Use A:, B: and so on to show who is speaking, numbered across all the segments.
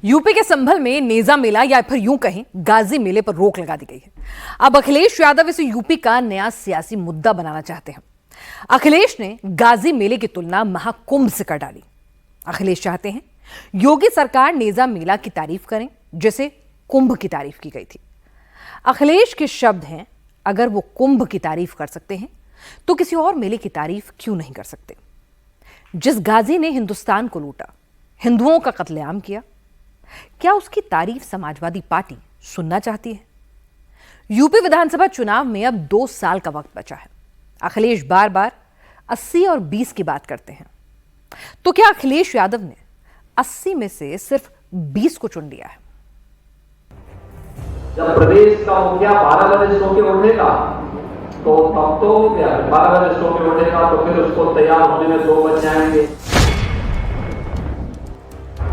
A: UP के संभल में नेजा मेला या फिर यूं कहें गाजी मेले पर रोक लगा दी गई है। अब अखिलेश यादव इसे यूपी का नया सियासी मुद्दा बनाना चाहते हैं। अखिलेश ने गाजी मेले की तुलना महाकुंभ से कर डाली। अखिलेश चाहते हैं योगी सरकार नेजा मेला की तारीफ करें जैसे कुंभ की तारीफ की गई थी। अखिलेश के शब्द हैं, अगर वो कुंभ की तारीफ कर सकते हैं तो किसी और मेले की तारीफ क्यों नहीं कर सकते। जिस गाजी ने हिंदुस्तान को लूटा, हिंदुओं का कत्लेआम किया, क्या उसकी तारीफ समाजवादी पार्टी सुनना चाहती है? यूपी विधानसभा चुनाव में अब 2 साल का वक्त बचा है। अखिलेश बार बार 80 और 20 की बात करते हैं, तो क्या अखिलेश यादव ने 80 में से सिर्फ 20 को चुन लिया है?
B: जब प्रदेश का मुखिया 12 बजे सो के उठेगा तो तब तो 12 बजे सो के उठेगा तो फिर उसको तैयार होने में 2 बज जाएंगे।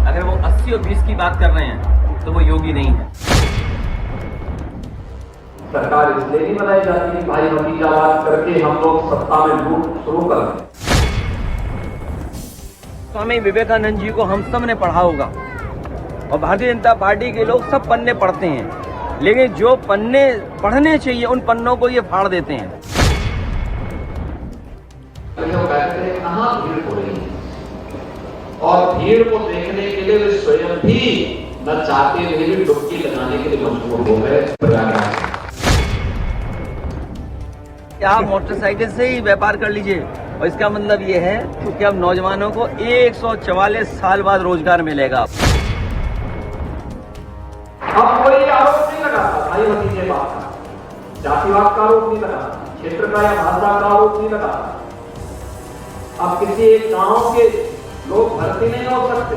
C: अगर वो 80 और 20 की बात कर रहे हैं तो वो योगी नहीं है।
B: सरकार इसलिए नहीं बनाई जाती है भाई भतीजावाद करके हम लोग सत्ता में लूट शुरू कर दें।
C: स्वामी विवेकानंद जी को हम सब ने पढ़ा होगा और भारतीय जनता पार्टी के लोग सब पन्ने पढ़ते हैं, लेकिन जो पन्ने पढ़ने चाहिए उन पन्नों को ये फाड़ देते हैं।
B: कहाँ भीड़ हो रही है और भीड़ को देखने के लिए वे स्वयं भी न चाहते हुए भी डुबकी लगाने के लिए मजबूर हो गए।
C: आप मोटरसाइकिल से ही व्यापार कर लीजिए और इसका मतलब ये है कि अब नौजवानों को 144 साल बाद रोजगार मिलेगा।
B: अब कोई आरोप नहीं लगाता भाई भतीजे बात का, जातिवाद का आरोप नहीं लगाता, क्षेत्र का या भाषा का आरोप नहीं लगाता। अब किसी एक गांव के लोग भर्ती नहीं हो सकते।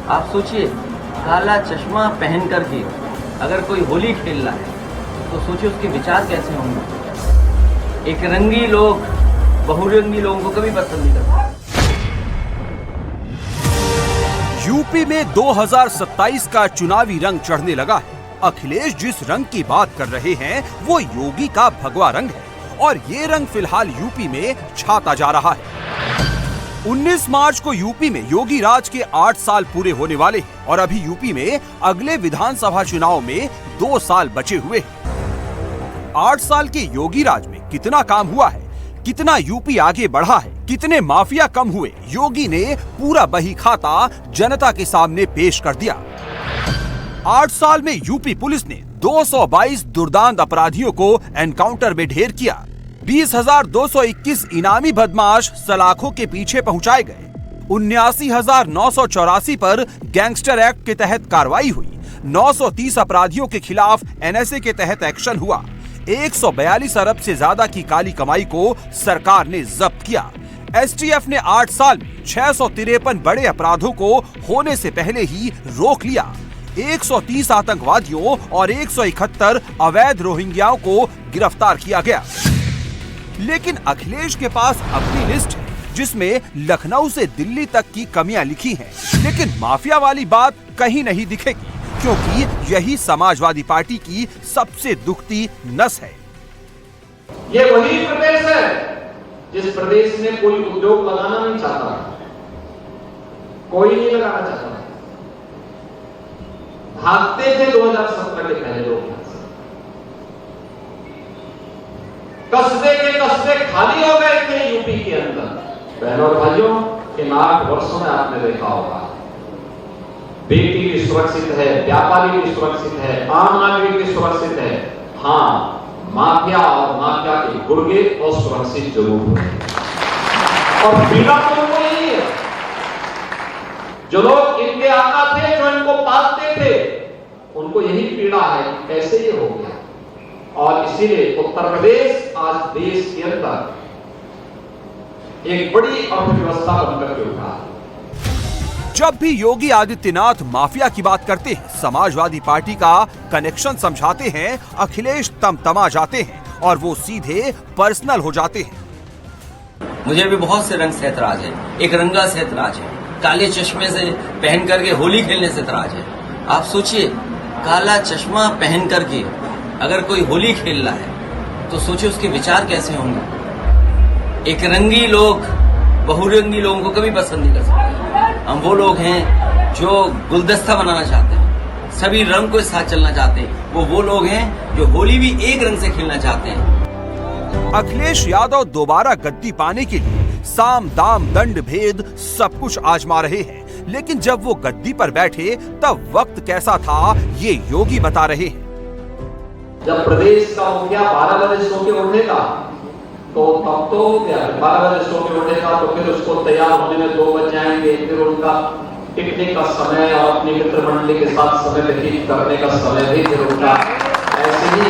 C: आप सोचिए, काला चश्मा पहन करके अगर कोई होली खेल रहा है तो सोचिए उसके विचार कैसे होंगे। एक रंगी लोग बहुरंगी लोगों को कभी पसंद नहीं करते।
D: यूपी में 2027 का चुनावी रंग चढ़ने लगा है। अखिलेश जिस रंग की बात कर रहे हैं वो योगी का भगवा रंग है और ये रंग फिलहाल यूपी में छाता जा रहा है। 19 मार्च को यूपी में योगी राज के 8 साल पूरे होने वाले हैं और अभी यूपी में अगले विधानसभा चुनाव में 2 साल बचे हुए हैं। 8 साल के योगी राज में कितना काम हुआ है, कितना यूपी आगे बढ़ा है, कितने माफिया कम हुए, योगी ने पूरा बही खाता जनता के सामने पेश कर दिया। 8 साल में यूपी पुलिस ने 222 दुर्दांत अपराधियों को एनकाउंटर में ढेर किया। 20,221 इनामी बदमाश सलाखों के पीछे पहुंचाए गए। 79,984 पर गैंगस्टर एक्ट के तहत कार्रवाई हुई। 930 अपराधियों के खिलाफ एनएसए के तहत एक्शन हुआ। 142 अरब से ज्यादा की काली कमाई को सरकार ने जब्त किया। एसटीएफ ने 8 साल में 653 बड़े अपराधों को होने से पहले ही रोक लिया। 130 आतंकवादियों और 171 अवैध रोहिंग्याओं को गिरफ्तार किया गया। लेकिन अखिलेश के पास अपनी लिस्ट है जिसमें लखनऊ से दिल्ली तक की कमियां लिखी हैं, लेकिन माफिया वाली बात कहीं नहीं दिखेगी क्योंकि यही समाजवादी पार्टी की सबसे दुखती नस है।
B: ये वही प्रदेश है जिस प्रदेश में कोई उद्योग लगाना नहीं चाहता, कोई नहीं लगाना चाहता। भागते थे 2017 के पहले लोग, कस्बे के कस्बे खाली हो गए थे यूपी के अंदर। बहनों और भाइयों, इन 8 वर्षों में आपने देखा होगा बेटी भी सुरक्षित है, व्यापारी भी सुरक्षित है, आम नागरिक भी सुरक्षित है। हाँ, माफिया और माफिया के गुर्गे असुरक्षित जरूर हुए और पीड़ा तो उनको यही है। जो लोग इनके आका थे, जो इनको पालते थे, उनको यही पीड़ा है कैसे ये हो गया। और इसीलिए उत्तर प्रदेश आज देश के अंदर एक बड़ी अर्थव्यवस्था बनकर के उठा है।
D: जब भी योगी आदित्यनाथ माफिया की बात करते हैं, समाजवादी पार्टी का कनेक्शन समझाते हैं, अखिलेश तमतमा जाते हैं और वो सीधे पर्सनल हो जाते हैं।
C: मुझे भी बहुत से रंग से ऐतराज है। एक रंगा से ऐतराज है, काले चश्मे से पहन करके होली खेलने से ऐतराज है। आप सोचिए, काला चश्मा पहन करके अगर कोई होली खेल रहा है तो सोचिए उसके विचार कैसे होंगे। एक रंगी लोग बहुरंगी लोगों को कभी पसंद नहीं कर सकते। हम वो लोग हैं जो गुलदस्ता बनाना चाहते हैं, सभी रंग को साथ चलना चाहते हैं। वो लोग हैं जो होली भी एक रंग से खेलना चाहते हैं।
D: अखिलेश यादव दोबारा गद्दी पाने के लिए साम दाम दंड भेद सब कुछ आजमा रहे हैं, लेकिन जब वो गद्दी पर बैठे तब वक्त कैसा था ये योगी बता रहे हैं।
B: जब प्रदेश का मुखिया 12 बजे सो के उठेगा तो तब तो 12 बजे सो के उठेगा तो फिर उसको तैयार होने में 2 बज जाएंगे, फिर उनका पिकनिक का समय और अपनी मित्र मंडली के साथ समय व्यतीत करने का समय भी फिर उनका ऐसे ही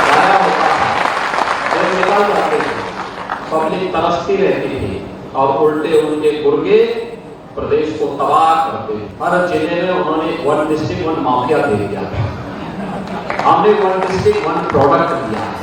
B: जाया होता था। फिर निकल जाते थे, पब्लिक तरसती रहती थी और उल्टे उनके गुर्गे प्रदेश को तबाह करते। हर जिले में उन्होंने 1 डिस्ट्रिक्ट 1 माफिया दे दिया, हमने 1 डिस्ट्रिक्ट 1 प्रोडक्ट दिया।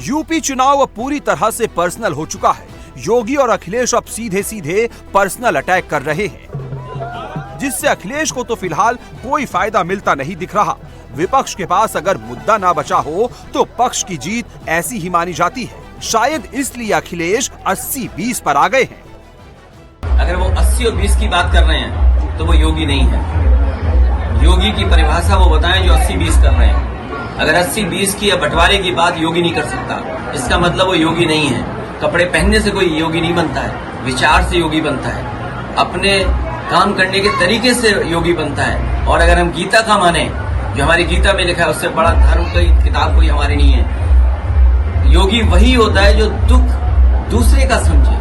D: यूपी चुनाव अब पूरी तरह से पर्सनल हो चुका है। योगी और अखिलेश अब सीधे सीधे पर्सनल अटैक कर रहे हैं, जिससे अखिलेश को तो फिलहाल कोई फायदा मिलता नहीं दिख रहा। विपक्ष के पास अगर मुद्दा ना बचा हो तो पक्ष की जीत ऐसी ही मानी जाती है। शायद इसलिए अखिलेश 80-20 पर आ गए हैं।
C: अगर वो 80 और 20 की बात कर रहे हैं तो वो योगी नहीं है। योगी की परिभाषा वो बताएं जो 80-20 कर रहे हैं। अगर 80-20 की या बंटवारे की बात योगी नहीं कर सकता, इसका मतलब वो योगी नहीं है। कपड़े पहनने से कोई योगी नहीं बनता है, विचार से योगी बनता है, अपने काम करने के तरीके से योगी बनता है। और अगर हम गीता का माने, जो हमारी गीता में लिखा है, उससे बड़ा धर्म की किताब कोई हमारी नहीं है। योगी वही होता है जो दुख दूसरे का समझे,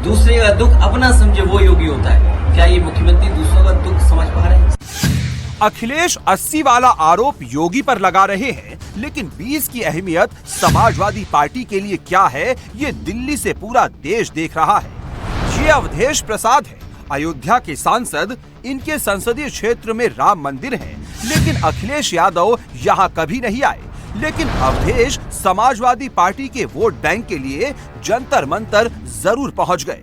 C: दूसरे का दुख अपना समझे, वो योगी होता है। क्या ये मुख्यमंत्री दूसरों का दुख समझ पा रहे हैं?
D: अखिलेश 80 वाला आरोप योगी पर लगा रहे हैं, लेकिन 20 की अहमियत समाजवादी पार्टी के लिए क्या है, ये दिल्ली से पूरा देश देख रहा है। ये अवधेश प्रसाद है, अयोध्या के सांसद। इनके संसदीय क्षेत्र में राम मंदिर है, लेकिन अखिलेश यादव यहाँ कभी नहीं आए। लेकिन अवधेश समाजवादी पार्टी के वोट बैंक के लिए जंतर मंतर जरूर पहुँच गए।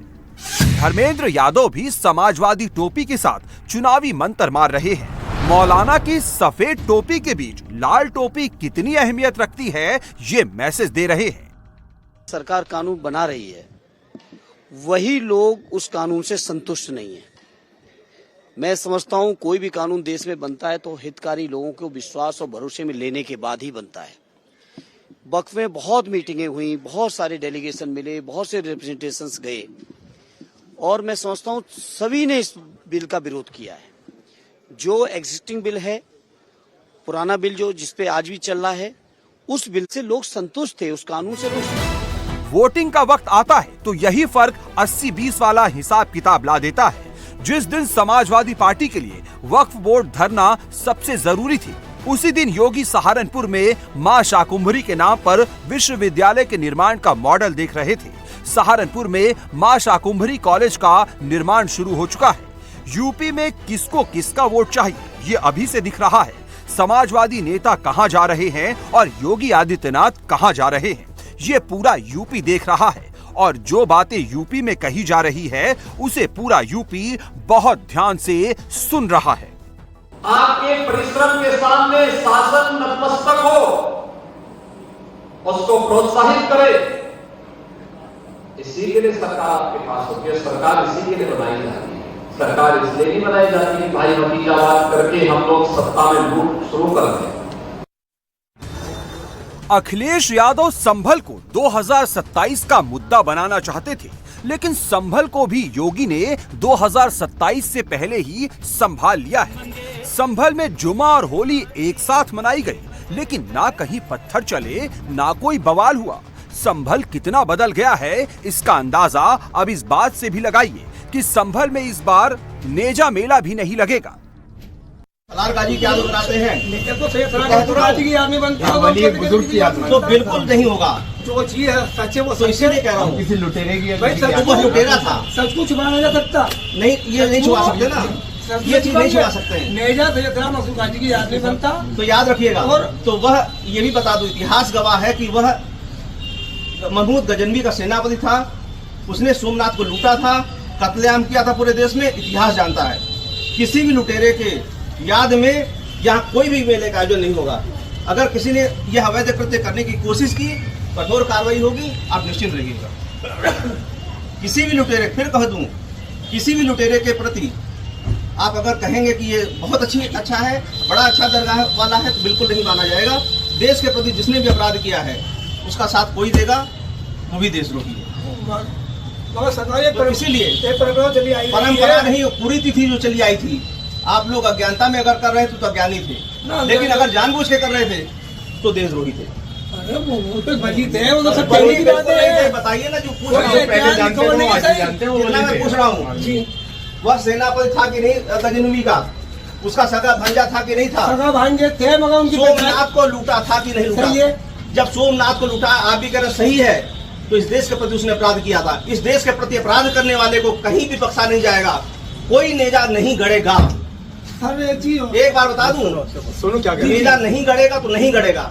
D: धर्मेंद्र यादव भी समाजवादी टोपी के साथ चुनावी मंत्र मार रहे हैं। मौलाना की सफेद टोपी के बीच लाल टोपी कितनी अहमियत रखती है, ये मैसेज दे रहे हैं।
E: सरकार कानून बना रही है, वही लोग उस कानून से संतुष्ट नहीं है। मैं समझता हूं कोई भी कानून देश में बनता है तो हितकारी लोगों को विश्वास और भरोसे में लेने के बाद ही बनता है। वक्त में बहुत मीटिंगें हुई, बहुत सारे डेलीगेशन मिले, बहुत से रिप्रेजेंटेशंस गए और मैं समझता हूं सभी ने इस बिल का विरोध किया है। जो एग्जिस्टिंग बिल है, पुराना बिल जो जिसपे आज भी चल रहा है, उस बिल से लोग संतुष्ट थे, उस कानून से लोग।
D: वोटिंग का वक्त आता है तो यही फर्क 80-20 वाला हिसाब किताब ला देता है। जिस दिन समाजवादी पार्टी के लिए वक्फ बोर्ड धरना सबसे जरूरी थी, उसी दिन योगी सहारनपुर में मां शाकुंभरी के नाम पर विश्वविद्यालय के निर्माण का मॉडल देख रहे थे। सहारनपुर में मां शाकुंभरी कॉलेज का निर्माण शुरू हो चुका है। यूपी में किसको किसका वोट चाहिए, ये अभी से दिख रहा है। समाजवादी नेता कहां जा रहे हैं और योगी आदित्यनाथ कहां जा रहे हैं, ये पूरा यूपी देख रहा है। और जो बातें यूपी में कही जा रही है, उसे पूरा यूपी बहुत ध्यान से सुन रहा है।
B: आपके परिश्रम के सामने शासन नतमस्तक हो, उसको प्रोत्साहित करे। इसी के लिए सरकार आपके पास होती है। सरकार इसी के लिए बनाई जाती है। सरकार इसलिए नहीं बनाई जाती कि भाई भतीजावाद करके हम लोग सत्ता में लूट शुरू कर दें।
D: अखिलेश यादव संभल को 2027 का मुद्दा बनाना चाहते थे, लेकिन संभल को भी योगी ने 2027 से पहले ही संभाल लिया है। संभल में जुमा और होली एक साथ मनाई गई, लेकिन ना कहीं पत्थर चले, ना कोई बवाल हुआ। संभल कितना बदल गया है, इसका अंदाजा अब इस बात से भी लगाइए कि संभल में इस बार नेजा मेला भी नहीं लगेगा।
F: गाजी क्या बताते हैं,
E: बुजुर्ग की याद
F: तो बिल्कुल नहीं होगा। जो चीज है सच्चे वो इसीलिए कह रहा हूँ।
E: किसी लुटेरे की
F: वो लुटेरा था,
E: सब कुछ छुपाया जा सकता
F: नहीं, ये नहीं छुपा सकते ना, ये चीज नहीं छुपा सकते हैं।
E: नेजा तो गाजी की याद नहीं बनता,
F: तो याद रखिएगा। और तो वह ये भी बता दो, इतिहास गवाह है कि वह महमूद गजनवी का सेनापति था। उसने सोमनाथ को लूटा था, कत्लेआम किया था पूरे देश में। इतिहास जानता है किसी भी लुटेरे के याद में यहाँ कोई भी मेले का आयोजन नहीं होगा। अगर किसी ने यह अवैध कृत्य करने की कोशिश की, कठोर कार्रवाई होगी, आप निश्चिंत रहिएगा। किसी भी लुटेरे, फिर कह दूं, किसी भी लुटेरे के प्रति आप अगर कहेंगे कि ये बहुत अच्छा है, बड़ा अच्छा दरगाह वाला है, तो बिल्कुल नहीं माना जाएगा। देश के प्रति जिसने भी अपराध किया है उसका साथ कोई देगा, वो भी देशद्रोही है। तो इसीलिए परंपरा नहीं, पूरी तिथि जो चली आई थी, आप लोग अज्ञानता में अगर कर रहे थे तो अज्ञानी थे, लेकिन अगर जानबूझ के कर रहे थे तो देशद्रोही थे। बताइए ना, जो पूछ रहा हूँ वह सेनापति था कि नहीं गजनवी का, उसका सगा भांजा था कि नहीं था,
G: सगा भांजे थे, मगर उनकी
F: सोमनाथ को लूटा था कि नहीं लूटा। जब सोमनाथ को लूटा, आप भी कह रहे सही है, तो इस देश के प्रति उसने अपराध किया था। इस देश के प्रति अपराध करने वाले को कहीं भी बख्शा नहीं जाएगा, कोई नेजा नहीं गड़ेगा। एक बार बता दूं, नेजा नहीं गड़ेगा तो नहीं गड़ेगा।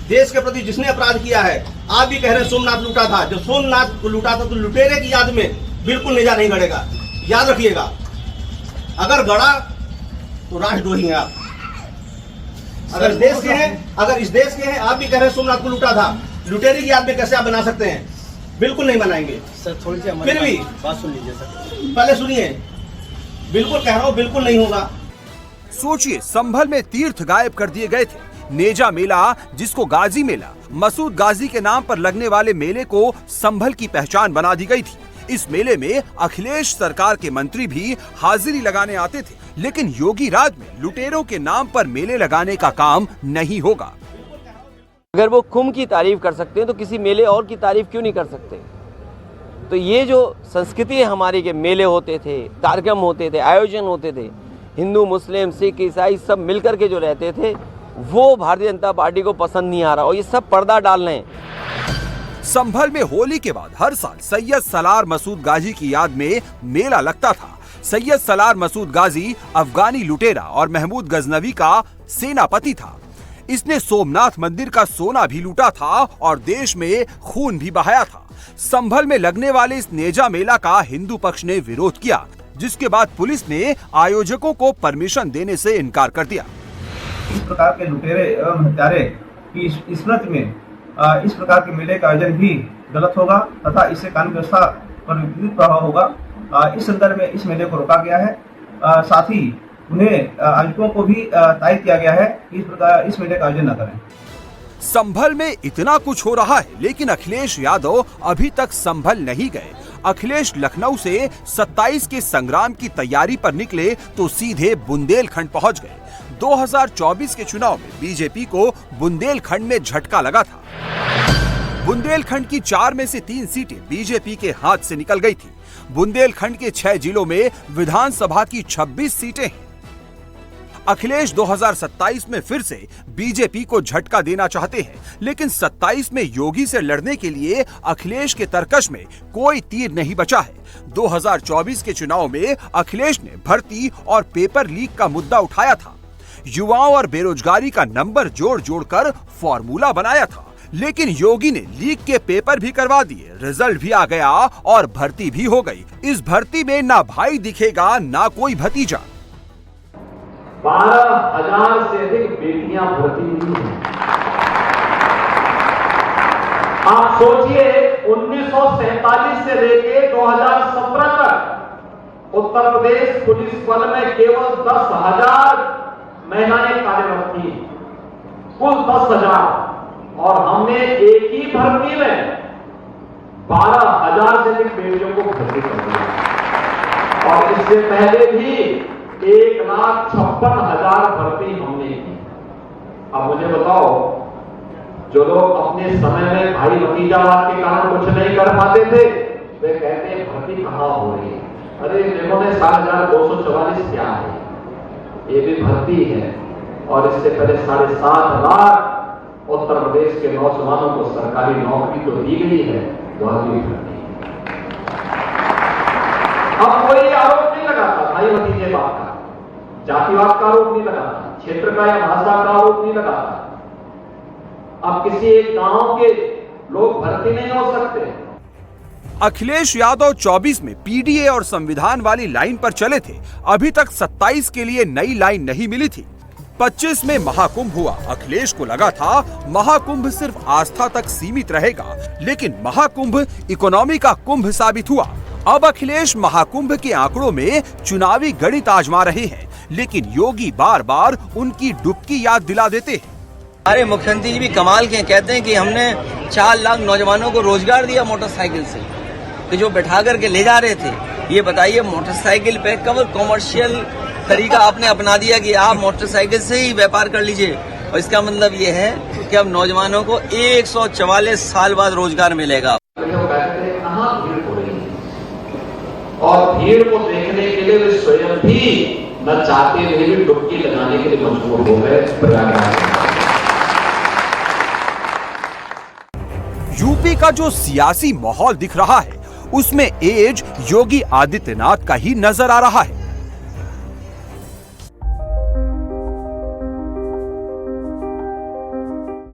F: देश के प्रति जिसने अपराध किया है, आप भी कह रहे हैं सोमनाथ लूटा था, जब सोमनाथ को लूटा था तो लुटेरे की याद में बिल्कुल नेजा नहीं गड़ेगा। याद रखिएगा, अगर गड़ा तो राष्ट्रद्रोही हैं आप। अगर इस देश के हैं, आप भी कह रहे हैं सोमनाथ को लूटा था, लुटेरी की याद में कैसे आप बना सकते हैं? बिल्कुल नहीं बनाएंगे
G: सर। थोड़ी सी
F: फिर भी
G: बात सुन लीजिए सर,
F: पहले सुनिए, बिल्कुल कह रहा हूँ, बिल्कुल नहीं होगा।
D: सोचिए, संभल में तीर्थ गायब कर दिए गए थे। नेजा मेला, जिसको गाजी मेला, मसूद गाजी के नाम पर लगने वाले मेले को संभल की पहचान बना दी गई थी। इस मेले में अखिलेश सरकार के मंत्री भी हाजिरी लगाने आते थे, लेकिन योगी राज में लुटेरों के नाम पर मेले लगाने का काम नहीं होगा।
C: अगर वो कुंभ की तारीफ कर सकते हैं तो किसी मेले और की तारीफ क्यों नहीं कर सकते? तो ये जो संस्कृति है हमारी के मेले होते थे, कार्यक्रम होते थे, आयोजन होते थे, हिंदू मुस्लिम सिख ईसाई सब मिलकर के जो रहते थे, वो भारतीय जनता पार्टी को पसंद नहीं आ रहा और ये सब पर्दा डाल रहे हैं।
D: संभल में होली के बाद हर साल सैयद सलार मसूद गाजी की याद में मेला लगता था। सैयद सलार मसूद गाजी अफगानी लुटेरा और महमूद गजनवी का सेनापति था। इसने सोमनाथ मंदिर का सोना भी लूटा था और देश में खून भी बहाया था। संभल में लगने वाले इस नेजा मेला का हिंदू पक्ष ने विरोध किया, जिसके बाद पुलिस ने आयोजकों को परमिशन देने से इनकार कर दिया।
H: इस प्रकार के लुटेरे एवं हत्यारे की स्मृति में इस प्रकार के मेले का आयोजन भी गलत होगा तथा इससे कानून व्यवस्था पर विपरीत प्रभाव होगा। इस संदर्भ में इस मेले को रोका गया है। साथ ही उन्हें आयोजकों को भी ताकीद किया गया है कि इस मेले का आयोजन न करें।
D: संभल में इतना कुछ हो रहा है, लेकिन अखिलेश यादव अभी तक संभल नहीं गए। अखिलेश लखनऊ से 27 के संग्राम की तैयारी पर निकले तो सीधे बुंदेलखंड पहुंच गए। 2024 के चुनाव में बीजेपी को बुंदेलखंड में झटका लगा था। बुंदेलखंड की 4 में से 3 सीटें बीजेपी के हाथ से निकल गई थी। बुंदेलखंड के 6 जिलों में विधानसभा की 26 सीटें हैं। अखिलेश 2027 में फिर से बीजेपी को झटका देना चाहते हैं, लेकिन 27 में योगी से लड़ने के लिए अखिलेश के तरकश में कोई तीर नहीं बचा है। 2024 के चुनाव में अखिलेश ने भर्ती और पेपर लीक का मुद्दा उठाया था। युवाओं और बेरोजगारी का नंबर जोड़कर फॉर्मूला बनाया था, लेकिन योगी ने लीक के पेपर भी करवा दिए, रिजल्ट भी आ गया और भर्ती भी हो गई। इस भर्ती में ना भाई दिखेगा ना कोई भतीजा।
B: 12,000 से अधिक बेटियां भर्ती हुई हैं। आप सोचिए, 1947 से लेके 2017 तक उत्तर प्रदेश पुलिस बल में केवल 10,000 महिलाएं कार्यरत थी, कुल 10,000, और हमने एक ही भर्ती में 12,000 से अधिक बेटियों को भर्ती कर दिया। और इससे पहले भी 1,56,000 भर्ती हमने की। अब मुझे बताओ, जो लोग अपने समय में भाई भतीजावाद के कारण कुछ नहीं कर पाते थे, वे कहते हैं भर्ती कहां हो रही है। अरे देखो ने 7,244 क्या है, ये भी भर्ती है। और इससे पहले 7.5 लाख उत्तर प्रदेश के नौजवानों को सरकारी नौकरी तो दी गई है, वह भी भर्ती है। अब कोई आरोप नहीं लगाता भाई भतीजेवाद का, जातिवाद का आरोप नहीं लगाता, क्षेत्र का या भाषा का आरोप नहीं लगाता। अब किसी एक गांव के लोग भर्ती नहीं हो सकते।
D: अखिलेश यादव 24 में पीडीए और संविधान वाली लाइन पर चले थे। अभी तक 27 के लिए नई लाइन नहीं मिली थी। 25 में महाकुंभ हुआ। अखिलेश को लगा था महाकुंभ सिर्फ आस्था तक सीमित रहेगा, लेकिन महाकुंभ इकोनॉमी का कुंभ साबित हुआ। अब अखिलेश महाकुंभ के आंकड़ों में चुनावी गणित आजमा रहे हैं, लेकिन योगी बार बार उनकी डुबकी याद दिला देते हैं।
C: हमारे मुख्यमंत्री जी भी कमाल के कहते हैं कि हमने 4 लाख नौजवानों को रोजगार दिया मोटरसाइकिल से, कि जो बैठा करके ले जा रहे थे। ये बताइए, मोटरसाइकिल पे कमर्शियल तरीका आपने अपना दिया कि आप मोटरसाइकिल से ही व्यापार कर लीजिए, और इसका मतलब ये है कि अब नौजवानों को 144 साल बाद रोजगार मिलेगा।
B: कहाँ भीड़ हो रही है, और भीड़ को देखने के लिए वे स्वयं भी न चाहते हुए भी डुबकी लगाने के लिए मजबूर हो गए प्रयागराज।
D: यूपी का जो सियासी माहौल दिख रहा है, उसमें एज योगी आदित्यनाथ का ही नजर आ रहा है।